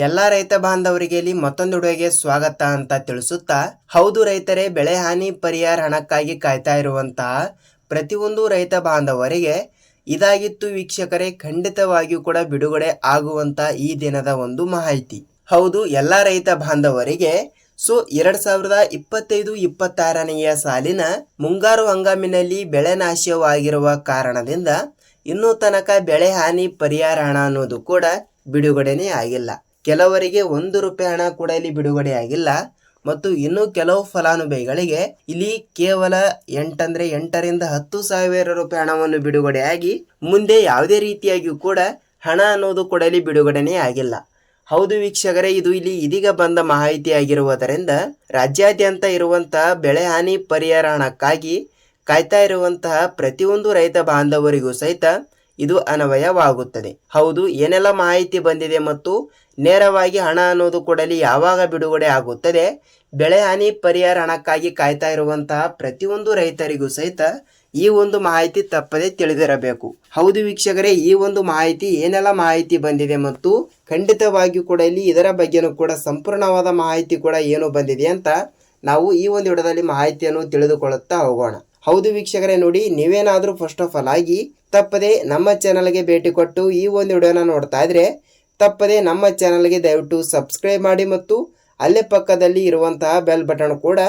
ಎಲ್ಲ ರೈತ ಬಾಂಧವರಿಗೆ ಇಲ್ಲಿ ಮತ್ತೊಂದು ವಿಡಿಯೋಗೆ ಸ್ವಾಗತ ಅಂತ ತಿಳಿಸುತ್ತಾ, ಹೌದು ರೈತರೇ, ಬೆಳೆ ಹಾನಿ ಪರಿಹಾರ ಹಣಕ್ಕಾಗಿ ಕಾಯ್ತಾ ಇರುವಂತಹ ಪ್ರತಿಯೊಂದು ರೈತ ಬಾಂಧವರಿಗೆ ಇದಾಗಿತ್ತು ವೀಕ್ಷಕರೇ. ಖಂಡಿತವಾಗಿಯೂ ಕೂಡ ಬಿಡುಗಡೆ ಆಗುವಂತ ಈ ದಿನದ ಒಂದು ಮಾಹಿತಿ. ಹೌದು, ಎಲ್ಲ ರೈತ ಬಾಂಧವರಿಗೆ 2025-26ನೆಯ ಸಾಲಿನ ಮುಂಗಾರು ಹಂಗಾಮಿನಲ್ಲಿ ಬೆಳೆ ನಾಶವಾಗಿರುವ ಕಾರಣದಿಂದ ಇನ್ನೂ ತನಕ ಬೆಳೆ ಹಾನಿ ಪರಿಹಾರ ಹಣ ಅನ್ನೋದು ಕೂಡ ಬಿಡುಗಡೆನೇ ಆಗಿಲ್ಲ. ಕೆಲವರಿಗೆ ₹1 ಹಣ ಕೂಡ ಇಲ್ಲಿ ಬಿಡುಗಡೆ ಆಗಿಲ್ಲ. ಮತ್ತು ಇನ್ನು ಕೆಲವು ಫಲಾನುಭವಿಗಳಿಗೆ ಇಲ್ಲಿ ಕೇವಲ 8ರಿಂದ 10,000 ಹಣವನ್ನು ಬಿಡುಗಡೆಯಾಗಿ ಮುಂದೆ ಯಾವುದೇ ರೀತಿಯಾಗಿಯೂ ಕೂಡ ಹಣ ಅನ್ನೋದು ಕೂಡ ಇಲ್ಲಿ ಬಿಡುಗಡೆನೇ ಆಗಿಲ್ಲ. ಹೌದು ವೀಕ್ಷಕರೇ, ಇದು ಇಲ್ಲಿ ಇದೀಗ ಬಂದ ಮಾಹಿತಿ ಆಗಿರುವುದರಿಂದ ರಾಜ್ಯಾದ್ಯಂತ ಇರುವಂತಹ ಬೆಳೆ ಹಾನಿ ಪರಿಹಾರ ಹಣಕ್ಕಾಗಿ ಕಾಯ್ತಾ ಇರುವಂತಹ ಪ್ರತಿಯೊಂದು ರೈತ ಬಾಂಧವರಿಗೂ ಸಹಿತ ಇದು ಅನ್ವಯವಾಗುತ್ತದೆ. ಹೌದು, ಏನೆಲ್ಲ ಮಾಹಿತಿ ಬಂದಿದೆ ಮತ್ತು ನೇರವಾಗಿ ಹಣ ಅನ್ನೋದು ಕೂಡ ಯಾವಾಗ ಬಿಡುಗಡೆ ಆಗುತ್ತದೆ, ಬೆಳೆ ಹಾನಿ ಪರಿಹಾರ ಹಣಕ್ಕಾಗಿ ಕಾಯ್ತಾ ಇರುವಂತಹ ಪ್ರತಿಯೊಂದು ರೈತರಿಗೂ ಸಹಿತ ಈ ಒಂದು ಮಾಹಿತಿ ತಪ್ಪದೆ ತಿಳಿದಿರಬೇಕು. ಹೌದು ವೀಕ್ಷಕರೇ, ಈ ಒಂದು ಮಾಹಿತಿ ಏನೆಲ್ಲ ಮಾಹಿತಿ ಬಂದಿದೆ ಮತ್ತು ಖಂಡಿತವಾಗಿಯೂ ಕೂಡ ಇಲ್ಲಿ ಇದರ ಬಗ್ಗೆನೂ ಕೂಡ ಸಂಪೂರ್ಣವಾದ ಮಾಹಿತಿ ಕೂಡ ಏನು ಬಂದಿದೆ ಅಂತ ನಾವು ಈ ಒಂದು ವಿಡಿಯೋದಲ್ಲಿ ಮಾಹಿತಿಯನ್ನು ತಿಳಿದುಕೊಳ್ಳುತ್ತಾ ಹೋಗೋಣ. ಹೌದು ವೀಕ್ಷಕರೇ, ನೋಡಿ, ನೀವೇನಾದರೂ ಫಸ್ಟ್ ಆಫ್ ಆಲ್ ಆಗಿ ತಪ್ಪದೆ ನಮ್ಮ ಚಾನಲ್ಗೆ ಭೇಟಿ ಕೊಟ್ಟು ಈ ಒಂದು ವಿಡಿಯೋನ ನೋಡ್ತಾ ಇದ್ರೆ ತಪ್ಪದೆ ನಮ್ಮ ಚಾನಲ್ಗೆ ದಯವಿಟ್ಟು ಸಬ್ಸ್ಕ್ರೈಬ್ ಮಾಡಿ ಮತ್ತು ಅಲ್ಲೇ ಪಕ್ಕದಲ್ಲಿ ಇರುವಂತಹ ಬೆಲ್ ಬಟನ್ ಕೂಡ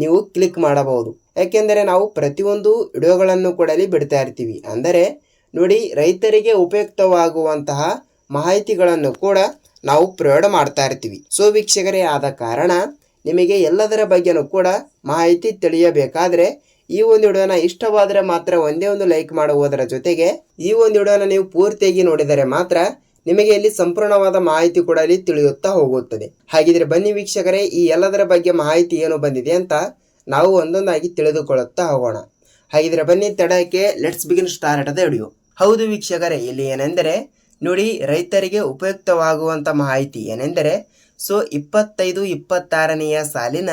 ನೀವು ಕ್ಲಿಕ್ ಮಾಡಬಹುದು. ಯಾಕೆಂದರೆ ನಾವು ಪ್ರತಿಯೊಂದು ವಿಡಿಯೋಗಳನ್ನು ಕೂಡ ಬಿಡ್ತಾ ಇರ್ತೀವಿ. ಅಂದರೆ ನೋಡಿ, ರೈತರಿಗೆ ಉಪಯುಕ್ತವಾಗುವಂತಹ ಮಾಹಿತಿಗಳನ್ನು ಕೂಡ ನಾವು ಪ್ರಯೋಗ ಮಾಡ್ತಾ ಇರ್ತೀವಿ. ಸೊ ವೀಕ್ಷಕರೇ, ಆದ ಕಾರಣ ನಿಮಗೆ ಎಲ್ಲದರ ಬಗ್ಗೆನೂ ಕೂಡ ಮಾಹಿತಿ ತಿಳಿಯಬೇಕಾದ್ರೆ ಈ ಒಂದು ವಿಡಿಯೋನ ಇಷ್ಟವಾದರೆ ಮಾತ್ರ ಒಂದೇ ಒಂದು ಲೈಕ್ ಮಾಡುವುದರ ಜೊತೆಗೆ ಈ ಒಂದು ವಿಡಿಯೋನ ನೀವು ಪೂರ್ತಿಯಾಗಿ ನೋಡಿದರೆ ಮಾತ್ರ ನಿಮಗೆ ಇಲ್ಲಿ ಸಂಪೂರ್ಣವಾದ ಮಾಹಿತಿ ಕೂಡ ಇಲ್ಲಿ ತಿಳಿಯುತ್ತಾ ಹೋಗುತ್ತದೆ. ಹಾಗಿದ್ರೆ ಬನ್ನಿ ವೀಕ್ಷಕರೇ, ಈ ಎಲ್ಲದರ ಬಗ್ಗೆ ಮಾಹಿತಿ ಏನು ಬಂದಿದೆ ಅಂತ ನಾವು ಒಂದೊಂದಾಗಿ ತಿಳಿದುಕೊಳ್ಳುತ್ತಾ ಹೋಗೋಣ. ಹಾಗಿದ್ರೆ ಬನ್ನಿ, ತಡಕ್ಕೆ let's begin start the video. ಹೌದು ವೀಕ್ಷಕರೇ, ಇಲ್ಲಿ ಏನೆಂದರೆ ನೋಡಿ, ರೈತರಿಗೆ ಉಪಯುಕ್ತವಾಗುವಂತ ಮಾಹಿತಿ ಏನೆಂದರೆ 25-26ನೆಯ ಸಾಲಿನ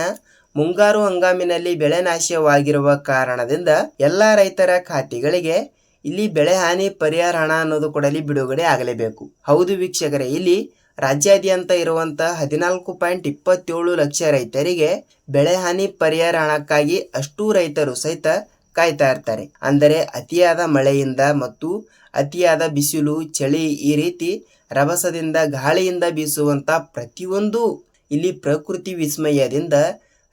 ಮುಂಗಾರು ಹಂಗಾಮಿನಲ್ಲಿ ಬೆಳೆ ನಾಶವಾಗಿರುವ ಕಾರಣದಿಂದ ಎಲ್ಲ ರೈತರ ಖಾತೆಗಳಿಗೆ ಇಲ್ಲಿ ಬೆಳೆ ಹಾನಿ ಪರಿಹಾರ ಹಣ ಅನ್ನೋದು ಕೂಡ ಬಿಡುಗಡೆ ಆಗಲೇಬೇಕು. ಹೌದು ವೀಕ್ಷಕರೇ, ಇಲ್ಲಿ ರಾಜ್ಯಾದ್ಯಂತ ಇರುವಂತಹ 14.27 ಲಕ್ಷ ರೈತರಿಗೆ ಬೆಳೆ ಹಾನಿ ಪರಿಹಾರ ಹಣಕ್ಕಾಗಿ ಅಷ್ಟೂ ರೈತರು ಸಹಿತ ಕಾಯ್ತಾ ಇರ್ತಾರೆ. ಅಂದರೆ ಅತಿಯಾದ ಮಳೆಯಿಂದ ಮತ್ತು ಅತಿಯಾದ ಬಿಸಿಲು, ಚಳಿ, ಈ ರೀತಿ ರಭಸದಿಂದ, ಗಾಳಿಯಿಂದ ಬೀಸುವಂತ ಪ್ರತಿಯೊಂದು ಇಲ್ಲಿ ಪ್ರಕೃತಿ ವಿಸ್ಮಯದಿಂದ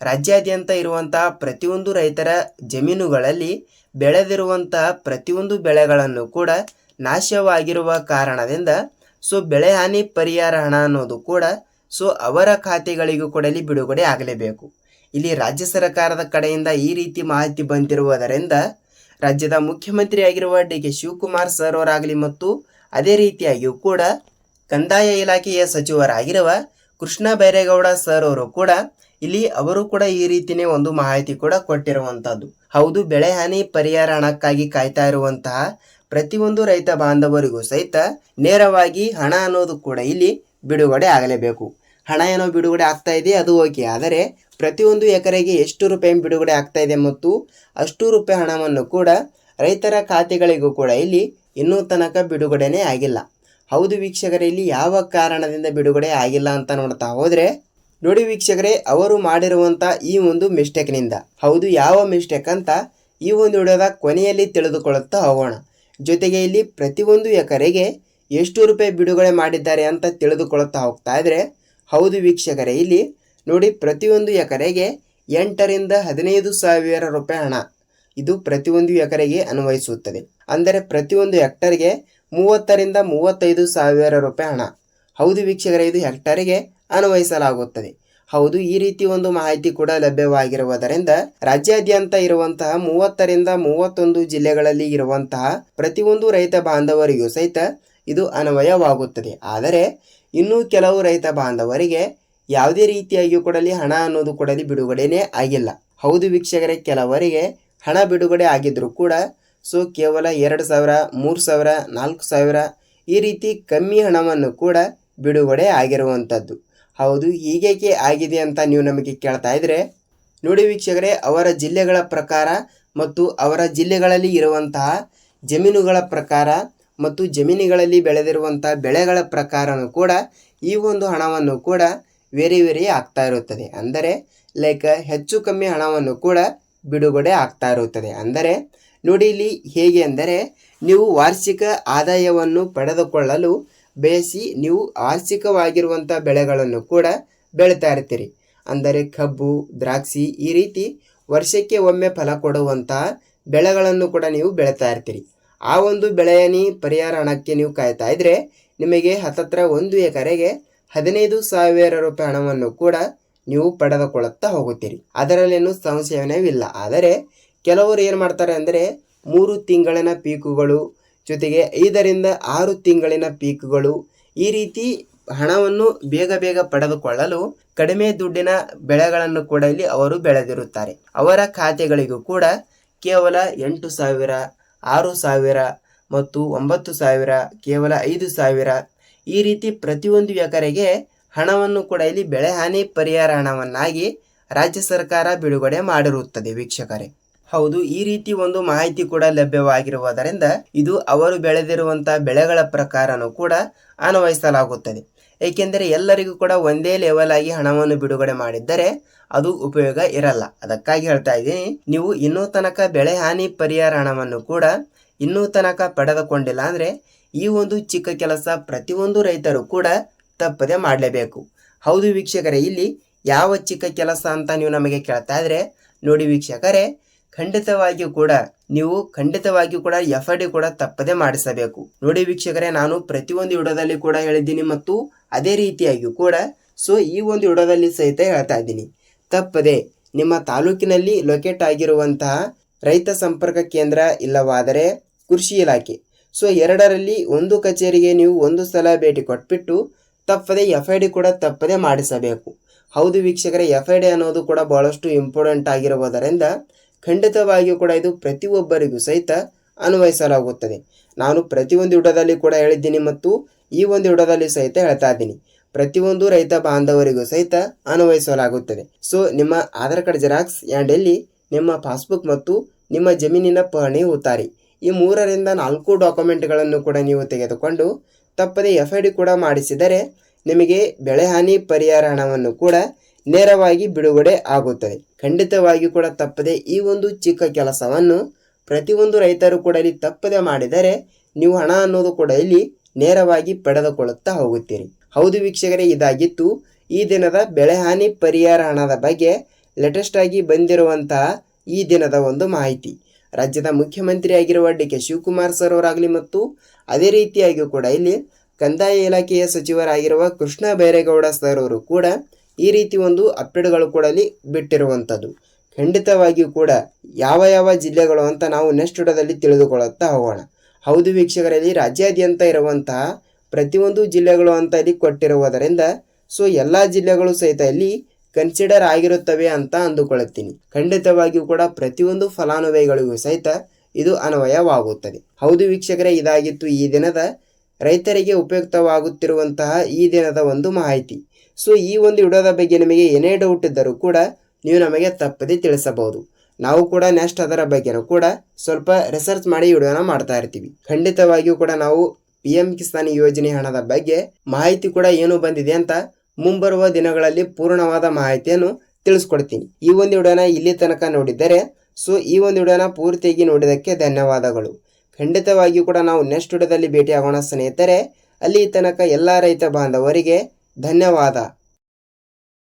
ರಾಜ್ಯಾದ್ಯಂತ ಇರುವಂತಹ ಪ್ರತಿಯೊಂದು ರೈತರ ಜಮೀನುಗಳಲ್ಲಿ ಬೆಳೆದಿರುವಂತಹ ಪ್ರತಿಯೊಂದು ಬೆಳೆಗಳನ್ನು ಕೂಡ ನಾಶವಾಗಿರುವ ಕಾರಣದಿಂದ ಬೆಳೆ ಹಾನಿ ಪರಿಹಾರ ಹಣ ಅನ್ನೋದು ಕೂಡ ಅವರ ಖಾತೆಗಳಿಗೂ ಕೂಡ ಬಿಡುಗಡೆ ಆಗಲೇಬೇಕು. ಇಲ್ಲಿ ರಾಜ್ಯ ಸರ್ಕಾರದ ಕಡೆಯಿಂದ ಈ ರೀತಿ ಮಾಹಿತಿ ಬಂದಿರುವುದರಿಂದ ರಾಜ್ಯದ ಮುಖ್ಯಮಂತ್ರಿಯಾಗಿರುವ ಡಿ ಕೆ ಶಿವಕುಮಾರ್ ಸರ್ ಅವರಾಗಲಿ ಮತ್ತು ಅದೇ ರೀತಿಯಾಗಿಯೂ ಕೂಡ ಕಂದಾಯ ಇಲಾಖೆಯ ಸಚಿವರಾಗಿರುವ ಕೃಷ್ಣ ಬೈರೇಗೌಡ ಸರ್ ಅವರು ಕೂಡ ಇಲ್ಲಿ ಅವರು ಕೂಡ ಈ ರೀತಿನೇ ಒಂದು ಮಾಹಿತಿ ಕೂಡ ಕೊಟ್ಟಿರುವಂತದ್ದು. ಹೌದು, ಬೆಳೆ ಹಾನಿ ಪರಿಹಾರ ಹಣಕ್ಕಾಗಿ ಕಾಯ್ತಾ ಇರುವಂತಹ ಪ್ರತಿಯೊಂದು ರೈತ ಬಾಂಧವರಿಗೂ ಸಹಿತ ನೇರವಾಗಿ ಹಣ ಅನ್ನೋದು ಕೂಡ ಇಲ್ಲಿ ಬಿಡುಗಡೆ ಆಗಲೇಬೇಕು. ಹಣ ಏನೋ ಬಿಡುಗಡೆ ಆಗ್ತಾ ಇದೆ, ಅದು ಓಕೆ. ಆದರೆ ಪ್ರತಿಯೊಂದು ಎಕರೆಗೆ ಎಷ್ಟು ರೂಪಾಯಿ ಬಿಡುಗಡೆ ಆಗ್ತಾ ಇದೆ ಮತ್ತು ಅಷ್ಟು ರೂಪಾಯಿ ಹಣವನ್ನು ಕೂಡ ರೈತರ ಖಾತೆಗಳಿಗೂ ಕೂಡ ಇಲ್ಲಿ ಇನ್ನೂ ತನಕ ಬಿಡುಗಡೆನೇ ಆಗಿಲ್ಲ. ಹೌದು ವೀಕ್ಷಕರೇ, ಇಲ್ಲಿ ಯಾವ ಕಾರಣದಿಂದ ಬಿಡುಗಡೆ ಆಗಿಲ್ಲ ಅಂತ ನೋಡ್ತಾ ಹೋದ್ರೆ ನೋಡಿ ವೀಕ್ಷಕರೇ, ಅವರು ಮಾಡಿರುವಂತ ಈ ಒಂದು ಮಿಸ್ಟೇಕ್ನಿಂದ. ಹೌದು, ಯಾವ ಮಿಸ್ಟೇಕ್ ಅಂತ ಈ ಒಂದು ವಿಡಿಯೋದ ಕೊನೆಯಲ್ಲಿ ತಿಳಿದುಕೊಳ್ಳುತ್ತಾ ಹೋಗೋಣ. ಜೊತೆಗೆ ಇಲ್ಲಿ ಪ್ರತಿಯೊಂದು ಎಕರೆಗೆ ಎಷ್ಟು ರೂಪಾಯಿ ಬಿಡುಗಡೆ ಮಾಡಿದ್ದಾರೆ ಅಂತ ತಿಳಿದುಕೊಳ್ಳುತ್ತಾ ಹೋಗ್ತಾ ಇದ್ರೆ ಹೌದು ವೀಕ್ಷಕರೇ, ಇಲ್ಲಿ ನೋಡಿ, ಪ್ರತಿಯೊಂದು ಎಕರೆಗೆ 8ರಿಂದ 15,000 ರೂಪಾಯಿ ಹಣ ಇದು ಪ್ರತಿಯೊಂದು ಎಕರೆಗೆ ಅನ್ವಯಿಸುತ್ತದೆ. ಅಂದರೆ ಪ್ರತಿಯೊಂದು ಹೆಕ್ಟರ್ಗೆ 30ರಿಂದ 35,000 ರೂಪಾಯಿ ಹಣ. ಹೌದು ವೀಕ್ಷಕರೇ, ಇದು ಹೆಕ್ಟರ್ಗೆ ಅನ್ವಯಿಸಲಾಗುತ್ತದೆ. ಹೌದು, ಈ ರೀತಿ ಒಂದು ಮಾಹಿತಿ ಕೂಡ ಲಭ್ಯವಾಗಿರುವುದರಿಂದ ರಾಜ್ಯಾದ್ಯಂತ ಇರುವಂತಹ 30ರಿಂದ 31 ಜಿಲ್ಲೆಗಳಲ್ಲಿ ಇರುವಂತಹ ಪ್ರತಿಯೊಂದು ರೈತ ಬಾಂಧವರಿಗೂ ಸಹಿತ ಇದು ಅನ್ವಯವಾಗುತ್ತದೆ. ಆದರೆ ಇನ್ನೂ ಕೆಲವು ರೈತ ಬಾಂಧವರಿಗೆ ಯಾವುದೇ ರೀತಿಯಾಗಿಯೂ ಕೂಡ ಹಣ ಅನ್ನೋದು ಕೂಡ ಬಿಡುಗಡೆನೇ ಆಗಿಲ್ಲ. ಹೌದು ವೀಕ್ಷಕರೇ, ಕೆಲವರಿಗೆ ಹಣ ಬಿಡುಗಡೆ ಆಗಿದ್ರು ಕೂಡ ಕೇವಲ 2,000, 3,000, 4,000 ಈ ರೀತಿ ಕಮ್ಮಿ ಹಣವನ್ನು ಕೂಡ ಬಿಡುಗಡೆ ಆಗಿರುವಂಥದ್ದು. ಹೌದು, ಹೀಗೇಕೆ ಆಗಿದೆ ಅಂತ ನೀವು ನಮಗೆ ಕೇಳ್ತಾ ಇದ್ರೆ ನೋಡಿ ವೀಕ್ಷಕರೇ, ಅವರ ಜಿಲ್ಲೆಗಳ ಪ್ರಕಾರ ಮತ್ತು ಅವರ ಜಿಲ್ಲೆಗಳಲ್ಲಿ ಇರುವಂತಹ ಜಮೀನುಗಳ ಪ್ರಕಾರ ಮತ್ತು ಜಮೀನುಗಳಲ್ಲಿ ಬೆಳೆದಿರುವಂತಹ ಬೆಳೆಗಳ ಪ್ರಕಾರನೂ ಕೂಡ ಈ ಒಂದು ಹಣವನ್ನು ಕೂಡ ವೇರಿ ಆಗ್ತಾ ಇರುತ್ತದೆ. ಅಂದರೆ ಹೆಚ್ಚು ಕಮ್ಮಿ ಹಣವನ್ನು ಕೂಡ ಬಿಡುಗಡೆ ಆಗ್ತಾ ಇರುತ್ತದೆ. ಅಂದರೆ ನೋಡಿ ಇಲ್ಲಿ ಹೇಗೆ ಅಂದರೆ ನೀವು ವಾರ್ಷಿಕ ಆದಾಯವನ್ನು ಪಡೆದುಕೊಳ್ಳಲು ಬಯಸಿ ನೀವು ವಾರ್ಷಿಕವಾಗಿರುವಂಥ ಬೆಳೆಗಳನ್ನು ಕೂಡ ಬೆಳೀತಾ ಇರ್ತೀರಿ. ಅಂದರೆ ಕಬ್ಬು, ದ್ರಾಕ್ಷಿ ಈ ರೀತಿ ವರ್ಷಕ್ಕೆ ಒಮ್ಮೆ ಫಲ ಕೊಡುವಂತಹ ಬೆಳೆಗಳನ್ನು ಕೂಡ ನೀವು ಬೆಳೀತಾ ಇರ್ತೀರಿ. ಆ ಒಂದು ಬೆಳೆಯನಿ ಪರಿಹಾರ ಹಣಕ್ಕೆ ನೀವು ಕಾಯ್ತಾ ಇದ್ರೆ ನಿಮಗೆ ಹತ್ತತ್ರ 1 ಎಕರೆಗೆ 15,000 ರೂಪಾಯಿ ಹಣವನ್ನು ಕೂಡ ನೀವು ಪಡೆದುಕೊಳ್ಳುತ್ತಾ ಹೋಗುತ್ತೀರಿ. ಅದರಲ್ಲೇನು ಸಂಶಯವಿಲ್ಲ. ಆದರೆ ಕೆಲವರು ಏನು ಮಾಡ್ತಾರೆ ಅಂದರೆ 3 ತಿಂಗಳಿನ ಪೀಕುಗಳು ಜೊತೆಗೆ 5ರಿಂದ 6 ತಿಂಗಳಿನ ಪೀಕುಗಳು ಈ ರೀತಿ ಹಣವನ್ನು ಬೇಗ ಪಡೆದುಕೊಳ್ಳಲು ಕಡಿಮೆ ದುಡ್ಡಿನ ಬೆಳೆಗಳನ್ನು ಕೂಡ ಇಲ್ಲಿ ಅವರು ಬೆಳೆದಿರುತ್ತಾರೆ. ಅವರ ಖಾತೆಗಳಿಗೂ ಕೂಡ ಕೇವಲ 8,000, 6,000 ಮತ್ತು 9,000, ಕೇವಲ 5,000 ಈ ರೀತಿ ಪ್ರತಿಯೊಂದು ಎಕರೆಗೆ ಹಣವನ್ನು ಕೂಡ ಇಲ್ಲಿ ಬೆಳೆ ಹಾನಿ ಪರಿಹಾರ ಹಣವನ್ನಾಗಿ ರಾಜ್ಯ ಸರ್ಕಾರ ಬಿಡುಗಡೆ ಮಾಡಿರುತ್ತದೆ ವೀಕ್ಷಕರೇ. ಹೌದು, ಈ ರೀತಿ ಒಂದು ಮಾಹಿತಿ ಕೂಡ ಲಭ್ಯವಾಗಿರುವುದರಿಂದ ಇದು ಅವರು ಬೆಳೆದಿರುವಂತಹ ಬೆಳೆಗಳ ಪ್ರಕಾರನೂ ಕೂಡ ಅನ್ವಯಿಸಲಾಗುತ್ತದೆ. ಏಕೆಂದರೆ ಎಲ್ಲರಿಗೂ ಕೂಡ ಒಂದೇ ಲೆವೆಲ್ ಆಗಿ ಹಣವನ್ನು ಬಿಡುಗಡೆ ಮಾಡಿದ್ದರೆ ಅದು ಉಪಯೋಗ ಇರಲ್ಲ. ಅದಕ್ಕಾಗಿ ಹೇಳ್ತಾ ಇದ್ದೀನಿ, ನೀವು ಇನ್ನೂ ತನಕ ಬೆಳೆ ಹಾನಿ ಪರಿಹಾರ ಹಣವನ್ನು ಕೂಡ ಇನ್ನೂ ತನಕ ಪಡೆದುಕೊಂಡಿಲ್ಲ ಅಂದರೆ ಈ ಒಂದು ಚಿಕ್ಕ ಕೆಲಸ ಪ್ರತಿಯೊಂದು ರೈತರು ಕೂಡ ತಪ್ಪದೆ ಮಾಡಲೇಬೇಕು. ಹೌದು ವೀಕ್ಷಕರೇ, ಇಲ್ಲಿ ಯಾವ ಚಿಕ್ಕ ಕೆಲಸ ಅಂತ ನೀವು ನಮಗೆ ಕೇಳ್ತಾ ಇದ್ರೆ ನೋಡಿ ವೀಕ್ಷಕರೇ, ಖಂಡಿತವಾಗಿಯೂ ಕೂಡ FID ಕೂಡ ತಪ್ಪದೆ ಮಾಡಿಸಬೇಕು. ನೋಡಿ ವೀಕ್ಷಕರೇ, ನಾನು ಪ್ರತಿಯೊಂದು ವಿಡಿಯೋದಲ್ಲಿ ಕೂಡ ಹೇಳಿದ್ದೀನಿ ಮತ್ತು ಅದೇ ರೀತಿಯಾಗಿಯೂ ಕೂಡ ಈ ಒಂದು ವಿಡಿಯೋದಲ್ಲಿ ಸಹಿತ ಹೇಳ್ತಾ ಇದ್ದೀನಿ, ತಪ್ಪದೆ ನಿಮ್ಮ ತಾಲೂಕಿನಲ್ಲಿ ಲೊಕೇಟ್ ಆಗಿರುವಂತಹ ರೈತ ಸಂಪರ್ಕ ಕೇಂದ್ರ ಇಲ್ಲವಾದರೆ ಕೃಷಿ ಇಲಾಖೆ ಎರಡರಲ್ಲಿ ಒಂದು ಕಚೇರಿಗೆ ನೀವು ಒಂದು ಸಲ ಭೇಟಿ ಕೊಟ್ಬಿಟ್ಟು ತಪ್ಪದೆ FID ಕೂಡ ತಪ್ಪದೆ ಮಾಡಿಸಬೇಕು. ಹೌದು ವೀಕ್ಷಕರೇ, FID ಅನ್ನೋದು ಕೂಡ ಬಹಳಷ್ಟು ಇಂಪಾರ್ಟೆಂಟ್ ಆಗಿರುವುದರಿಂದ ಖಂಡಿತವಾಗಿಯೂ ಕೂಡ ಇದು ಪ್ರತಿಯೊಬ್ಬರಿಗೂ ಸಹಿತ ಅನ್ವಯಿಸಲಾಗುತ್ತದೆ. ನಾನು ಪ್ರತಿಯೊಂದು ವಿಡಿಯೋದಲ್ಲಿ ಕೂಡ ಹೇಳಿದ್ದೀನಿ ಮತ್ತು ಈ ಒಂದು ವಿಡಿಯೋದಲ್ಲಿ ಸಹಿತ ಹೇಳ್ತಾ ಇದ್ದೀನಿ, ಪ್ರತಿಯೊಂದು ರೈತ ಬಾಂಧವರಿಗೂ ಸಹಿತ ಅನ್ವಯಿಸಲಾಗುತ್ತದೆ. ನಿಮ್ಮ ಆಧಾರ್ ಕಾರ್ಡ್ ಜೆರಾಕ್ಸ್ ಆ್ಯಂಡ್ ಎಲ್ಲಿ ನಿಮ್ಮ ಪಾಸ್ಬುಕ್ ಮತ್ತು ನಿಮ್ಮ ಜಮೀನಿನ ಪಹಣಿ ಉತ್ತಾರಿ ಈ 3ರಿಂದ 4 ಡಾಕ್ಯುಮೆಂಟ್ಗಳನ್ನು ಕೂಡ ನೀವು ತೆಗೆದುಕೊಂಡು ತಪ್ಪದೆ FID ಕೂಡ ಮಾಡಿಸಿದರೆ ನಿಮಗೆ ಬೆಳೆ ಹಾನಿ ಪರಿಹಾರ ಹಣವನ್ನು ಕೂಡ ನೇರವಾಗಿ ಬಿಡುಗಡೆ ಆಗುತ್ತದೆ. ಖಂಡಿತವಾಗಿ ಕೂಡ ತಪ್ಪದೆ ಈ ಒಂದು ಚಿಕ್ಕ ಕೆಲಸವನ್ನು ಪ್ರತಿಯೊಂದು ರೈತರು ಕೂಡ ಇಲ್ಲಿ ತಪ್ಪದೆ ಮಾಡಿದರೆ ನೀವು ಹಣ ಅನ್ನೋದು ಕೂಡ ಇಲ್ಲಿ ನೇರವಾಗಿ ಪಡೆದುಕೊಳ್ಳುತ್ತಾ ಹೋಗುತ್ತೀರಿ. ಹೌದು ವೀಕ್ಷಕರೇ, ಇದಾಗಿತ್ತು ಈ ದಿನದ ಬೆಳೆ ಹಾನಿ ಪರಿಹಾರ ಹಣದ ಬಗ್ಗೆ ಲೇಟೆಸ್ಟ್ ಆಗಿ ಬಂದಿರುವಂತಹ ಈ ದಿನದ ಒಂದು ಮಾಹಿತಿ. ರಾಜ್ಯದ ಮುಖ್ಯಮಂತ್ರಿಯಾಗಿರುವ DK ಶಿವಕುಮಾರ್ ಸರ್ ಅವರಾಗಲಿ ಮತ್ತು ಅದೇ ರೀತಿಯಾಗಿ ಕೂಡ ಇಲ್ಲಿ ಕಂದಾಯ ಇಲಾಖೆಯ ಸಚಿವರಾಗಿರುವ ಕೃಷ್ಣ ಬೈರೇಗೌಡ ಸರ್ ಅವರು ಕೂಡ ಈ ರೀತಿ ಒಂದು ಅಪ್ಡೇಟ್ಗಳು ಕೂಡ ಇಲ್ಲಿ ಬಿಟ್ಟಿರುವಂಥದ್ದು. ಖಂಡಿತವಾಗಿಯೂ ಕೂಡ ಯಾವ ಜಿಲ್ಲೆಗಳು ಅಂತ ನಾವು ನೆಕ್ಸ್ಟ್ ವಿಡಿಯೋದಲ್ಲಿ ತಿಳಿದುಕೊಳ್ಳುತ್ತಾ ಹೋಗೋಣ. ಹೌದು ವೀಕ್ಷಕರಲ್ಲಿ, ರಾಜ್ಯಾದ್ಯಂತ ಇರುವಂತಹ ಪ್ರತಿಯೊಂದು ಜಿಲ್ಲೆಗಳು ಅಂತ ಇಲ್ಲಿ ಕೊಟ್ಟಿರುವುದರಿಂದ ಎಲ್ಲ ಜಿಲ್ಲೆಗಳು ಸಹಿತ ಇಲ್ಲಿ ಕನ್ಸಿಡರ್ ಆಗಿರುತ್ತವೆ ಅಂತ ಅಂದುಕೊಳ್ಳುತ್ತೀನಿ. ಖಂಡಿತವಾಗಿಯೂ ಕೂಡ ಪ್ರತಿಯೊಂದು ಫಲಾನುಭವಿಗಳಿಗೂ ಸಹಿತ ಇದು ಅನ್ವಯವಾಗುತ್ತದೆ. ಹೌದು ವೀಕ್ಷಕರೇ, ಇದಾಗಿತ್ತು ಈ ದಿನದ ರೈತರಿಗೆ ಉಪಯುಕ್ತವಾಗುತ್ತಿರುವಂತಹ ಈ ದಿನದ ಒಂದು ಮಾಹಿತಿ. ಈ ಒಂದು ವಿಡಿಯೋದ ಬಗ್ಗೆ ನಿಮಗೆ ಏನೇ ಡೌಟ್ ಇದ್ದರೂ ಕೂಡ ನೀವು ನಮಗೆ ತಪ್ಪದೆ ತಿಳಿಸಬಹುದು. ನಾವು ಕೂಡ ನೆಕ್ಸ್ಟ್ ಅದರ ಬಗ್ಗೆನೂ ಕೂಡ ಸ್ವಲ್ಪ ರಿಸರ್ಚ್ ಮಾಡಿ ವಿಡಿಯೋನ ಮಾಡ್ತಾ ಇರ್ತೀವಿ. ಖಂಡಿತವಾಗಿಯೂ ಕೂಡ ನಾವು PM ಕಿಸಾನ್ ಯೋಜನೆ ಹಣದ ಬಗ್ಗೆ ಮಾಹಿತಿ ಕೂಡ ಏನು ಬಂದಿದೆ ಅಂತ ಮುಂಬರುವ ದಿನಗಳಲ್ಲಿ ಪೂರ್ಣವಾದ ಮಾಹಿತಿಯನ್ನು ತಿಳಿಸ್ಕೊಡ್ತೀನಿ. ಈ ಒಂದು ವಿಡಿಯೋನ ಇಲ್ಲಿ ತನಕ ನೋಡಿದ್ದರೆ ಈ ಒಂದು ವಿಡಿಯೋನ ಪೂರ್ತಿಯಾಗಿ ನೋಡಿದ್ದಕ್ಕೆ ಧನ್ಯವಾದಗಳು. ಖಂಡಿತವಾಗಿಯೂ ಕೂಡ ನಾವು ನೆಕ್ಸ್ಟ್ ವಿಡಿಯೋದಲ್ಲಿ ಭೇಟಿಯಾಗೋಣ ಸ್ನೇಹಿತರೆ. ಅಲ್ಲಿ ತನಕ ಎಲ್ಲ ರೈತ ಬಾಂಧವರಿಗೆ ಧನ್ಯವಾದ.